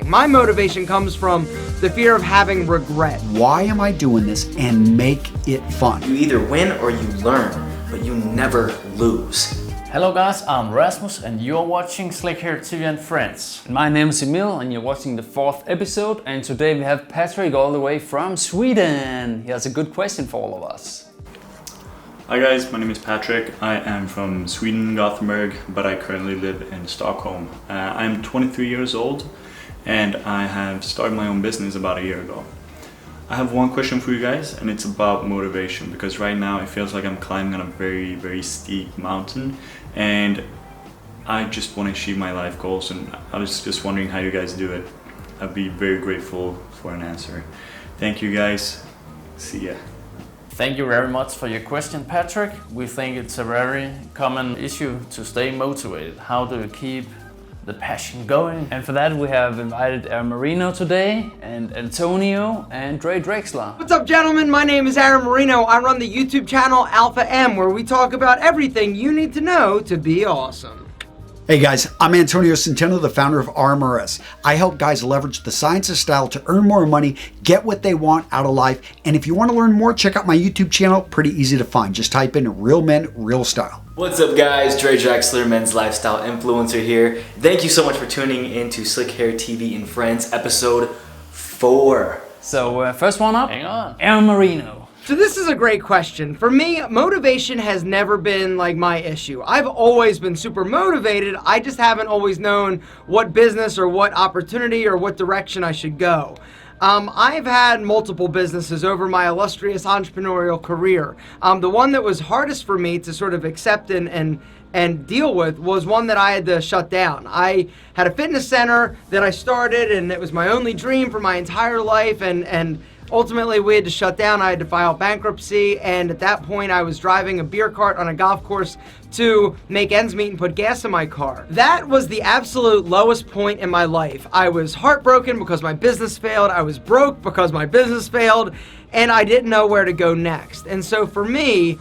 My motivation comes from the fear of having regret. Why am I doing this? And make it fun. You either win or you learn, but you never lose. Hello guys, I'm Rasmus and you're watching SLIKHAAR TV Friends. My name is Emil and you're watching the 4th episode, and today we have Patrick all the way from Sweden. He has a good question for all of us. Hi guys, my name is Patrick. I am from Sweden, Gothenburg, but I currently live in Stockholm. I'm 23 years old and I have started my own business about a year ago. I have one question for you guys, and it's about motivation, because right now it feels like I'm climbing on a very steep mountain and I just want to achieve my life goals, and I was just wondering how you guys do it. I'd be very grateful for an answer. Thank you guys. See ya. Thank you very much for your question, Patrick. We think it's a very common issue to stay motivated. How do you keep the passion going? And for that we have invited Marino today, and Antonio and Dre Drexler. What's up, gentlemen? My name is Marino. I run the YouTube channel Alpha M, where we talk about everything you need to know to be awesome. Hey guys, I'm Antonio Centeno, the founder of RMRS. I help guys leverage the science of style to earn more money, get what they want out of life. And if you want to learn more, check out my YouTube channel. Pretty easy to find. Just type in RealMenRealStyle. What's up guys, Dre Drexler, men's lifestyle influencer here. Thank you so much for tuning in to SLIKHAAR TV Friends, episode 4. So first one up, hang on, Marino. So this is a great question. For me, motivation has never been like my issue. I've always been super motivated. I just haven't always known what business or what opportunity or what direction I should go. I've had multiple businesses over my illustrious entrepreneurial career. The one that was hardest for me to sort of accept and deal with was one that I had to shut down. I had a fitness center that I started, and it was my only dream for my entire life, and ultimately we had to shut down. I had to file bankruptcy, and at that point I was driving a beer cart on a golf course to make ends meet and put gas in my car. That was the absolute lowest point in my life. I was heartbroken because my business failed. I was broke because my business failed, and I didn't know where to go next. And so for me,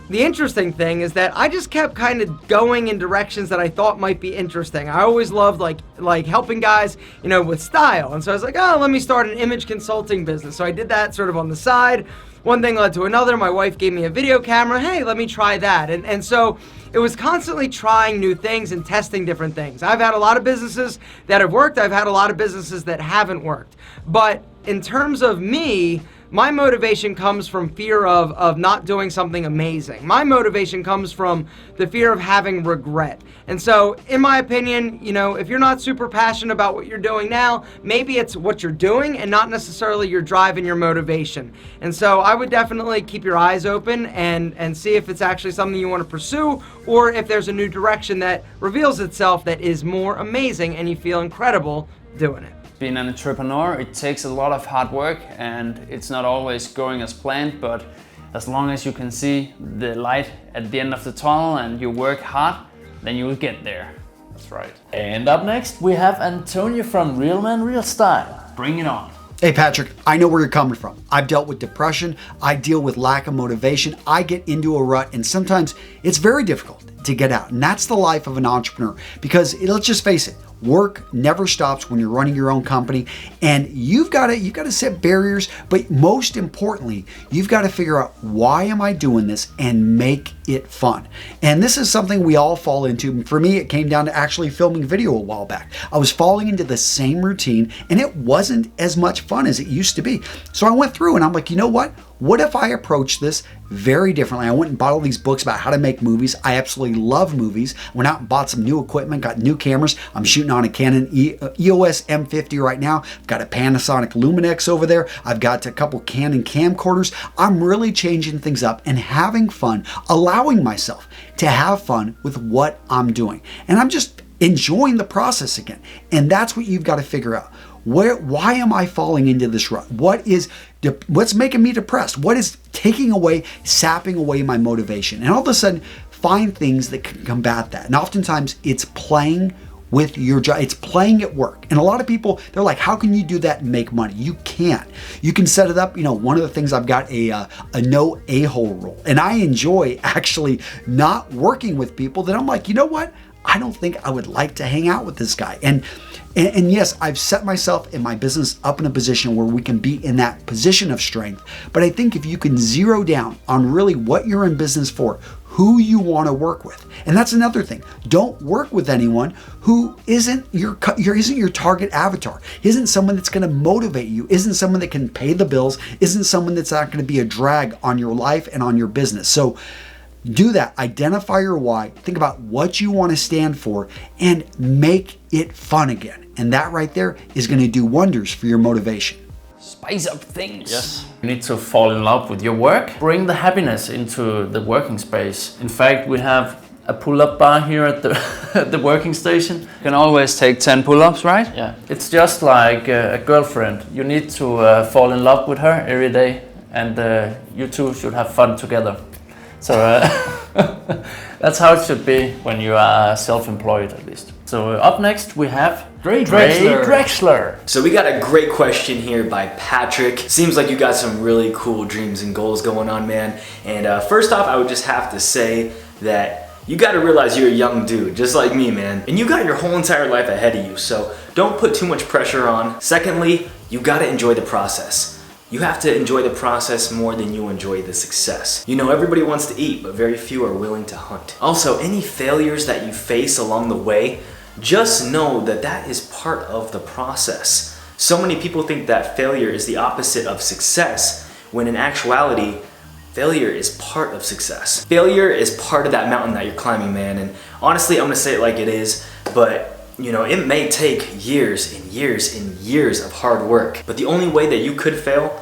the interesting thing is that I just kept kind of going in directions that I thought might be interesting. I always loved like helping guys, you know, with style. And so I was like, oh, let me start an image consulting business. So I did that sort of on the side. One thing led to another. My wife gave me a video camera. Hey, let me try that. And so it was constantly trying new things and testing different things. I've had a lot of businesses that have worked. I've had a lot of businesses that haven't worked. But in terms of me, my motivation comes from fear of not doing something amazing. My motivation comes from the fear of having regret. And so, in my opinion, you know, if you're not super passionate about what you're doing now, maybe it's what you're doing and not necessarily your drive and your motivation. And so I would definitely keep your eyes open and see if it's actually something you want to pursue, or if there's a new direction that reveals itself that is more amazing and you feel incredible doing it. Being an entrepreneur, it takes a lot of hard work and it's not always going as planned, but as long as you can see the light at the end of the tunnel and you work hard, then you will get there. That's right. And up next we have Antonio from RealMenRealStyle. Bring it on. Hey Patrick, I know where you're coming from. I've dealt with depression. I deal with lack of motivation. I get into a rut, and sometimes it's very difficult to get out. And that's the life of an entrepreneur, because let's just face it, work never stops when you're running your own company, and you've got to set barriers, but most importantly, you've got to figure out, why am I doing this, and make it fun. And this is something we all fall into. For me, it came down to actually filming video a while back. I was falling into the same routine and it wasn't as much fun as it used to be. So I went through and I'm like, you know what? What if I approach this very differently? I went and bought all these books about how to make movies. I absolutely love movies. Went out and bought some new equipment, got new cameras. I'm shooting on a Canon EOS M50 right now. I've got a Panasonic Luminex over there. I've got a couple Canon camcorders. I'm really changing things up and having fun, allowing myself to have fun with what I'm doing. And I'm just enjoying the process again. And that's what you've got to figure out. Why am I falling into this rut? What's making me depressed? What is sapping away my motivation? And all of a sudden, find things that can combat that. And oftentimes, it's playing with your job. It's playing at work. And a lot of people, they're like, how can you do that and make money? You can't. You can set it up. You know, one of the things, I've got a no a-hole rule. And I enjoy actually not working with people that I'm like, you know what? I don't think I would like to hang out with this guy. And yes, I've set myself and my business up in a position where we can be in that position of strength. But I think if you can zero down on really what you're in business for, who you want to work with. And that's another thing. Don't work with anyone who isn't your target avatar, isn't someone that's going to motivate you, isn't someone that can pay the bills, isn't someone that's not going to be a drag on your life and on your business. So do that. Identify your why. Think about what you want to stand for and make it fun again. And that right there is going to do wonders for your motivation. Spice up things. Yes. You need to fall in love with your work. Bring the happiness into the working space. In fact, we have a pull-up bar here at the at the working station. You can always take 10 pull-ups, right? Yeah. It's just like a girlfriend. You need to fall in love with her every day, and you two should have fun together. So that's how it should be when you are self-employed, at least. So up next we have Dre Drexler. So we got a great question here by Patrick. Seems like you got some really cool dreams and goals going on, man. And first off, I would just have to say that you got to realize you're a young dude, just like me, man. And you got your whole entire life ahead of you, so don't put too much pressure on. Secondly, you got to enjoy the process. You have to enjoy the process more than you enjoy the success. You know, everybody wants to eat, but very few are willing to hunt. Also, any failures that you face along the way, just know that that is part of the process. So many people think that failure is the opposite of success, when in actuality, failure is part of success. Failure is part of that mountain that you're climbing, man. And honestly, I'm gonna say it like it is, but you know, it may take years and years and years of hard work, but the only way that you could fail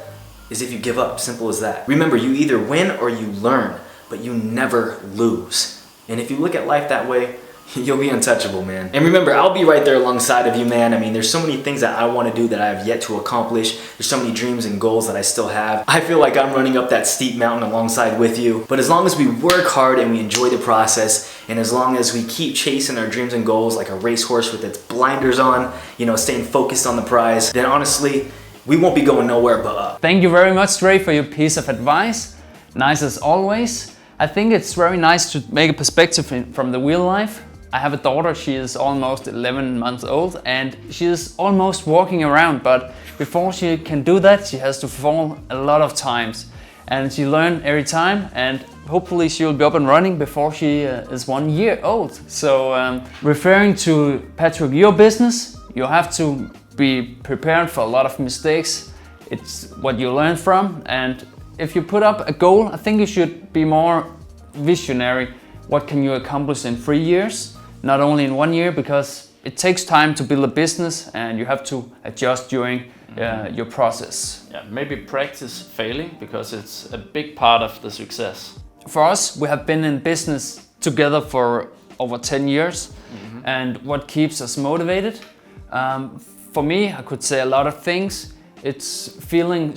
is if you give up. Simple as that. Remember, you either win or you learn, but you never lose. And if you look at life that way, you'll be untouchable, man. And remember, I'll be right there alongside of you, man. I mean, there's so many things that I want to do that I have yet to accomplish. There's so many dreams and goals that I still have. I feel like I'm running up that steep mountain alongside with you. But as long as we work hard and we enjoy the process, and as long as we keep chasing our dreams and goals like a racehorse with its blinders on, you know, staying focused on the prize, then honestly, we won't be going nowhere but up. Thank you very much, Dre, for your piece of advice. Nice as always. I think it's very nice to make a perspective from the real life. I have a daughter, she is almost 11 months old and she is almost walking around, but before she can do that, she has to fall a lot of times. And she learns every time, and hopefully she'll be up and running before she is 1 year old. So referring to Patrick, your business, you have to be prepared for a lot of mistakes. It's what you learn from, and if you put up a goal, I think you should be more visionary. What can you accomplish in 3 years? Not only in 1 year, because it takes time to build a business and you have to adjust during your process. Yeah, maybe practice failing, because it's a big part of the success. For us, we have been in business together for over 10 years. And what keeps us motivated? For me, I could say a lot of things. It's feeling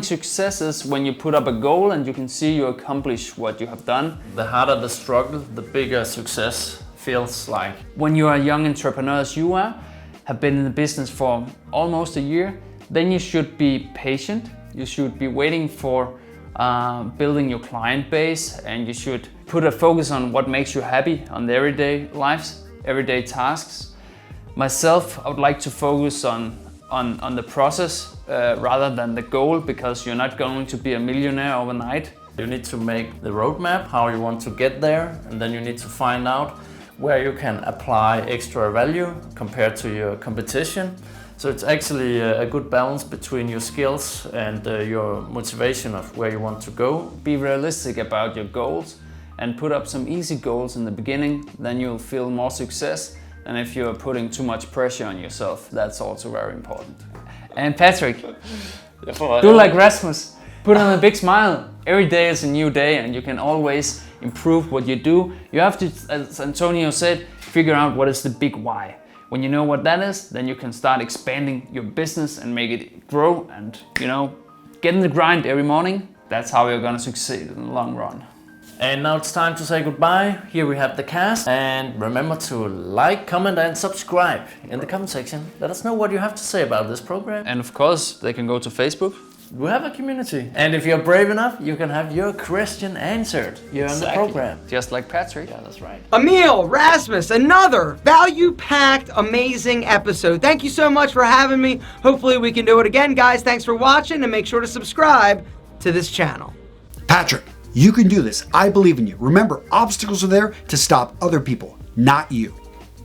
successes when you put up a goal and you can see you accomplish what you have done. The harder the struggle, the bigger success feels like. When you are a young entrepreneur as you are, have been in the business for almost a year, then you should be patient. You should be waiting for building your client base, and you should put a focus on what makes you happy on the everyday lives, everyday tasks. Myself, I would like to focus on the process rather than the goal, because you're not going to be a millionaire overnight. You need to make the roadmap, how you want to get there, and then you need to find out where you can apply extra value compared to your competition. So it's actually a good balance between your skills and your motivation of where you want to go. Be realistic about your goals and put up some easy goals in the beginning, then you'll feel more success. And if you're putting too much pressure on yourself, that's also very important. And Patrick, do like Rasmus. Put on a big smile. Every day is a new day and you can always improve what you do. You have to, as Antonio said, figure out what is the big why. When you know what that is, then you can start expanding your business and make it grow and, you know, get in the grind every morning. That's how you're gonna succeed in the long run. And now it's time to say goodbye. Here we have the cast. And remember to like, comment and subscribe in the comment section. Let us know what you have to say about this program. And of course, they can go to Facebook. We have a community. And if you're brave enough, you can have your question answered here on the program. Just like Patrick. Yeah, that's right. Emil Rasmus, another value-packed, amazing episode. Thank you so much for having me. Hopefully we can do it again, guys. Thanks for watching, and make sure to subscribe to this channel. Patrick, you can do this. I believe in you. Remember, obstacles are there to stop other people, not you.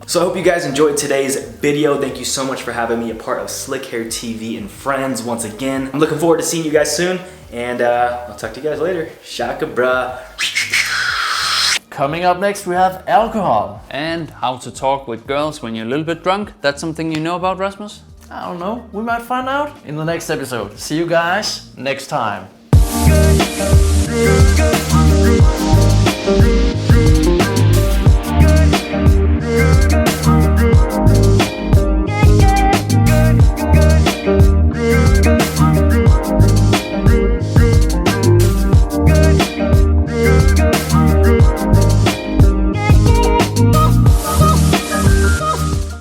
So I hope you guys enjoyed today's video. Thank you so much for having me a part of Slick Hair TV and Friends once again. I'm looking forward to seeing you guys soon, and I'll talk to you guys later. Shaka bruh. Coming up next, we have alcohol. And how to talk with girls when you're a little bit drunk. That's something you know about, Rasmus? I don't know. We might find out in the next episode. See you guys next time.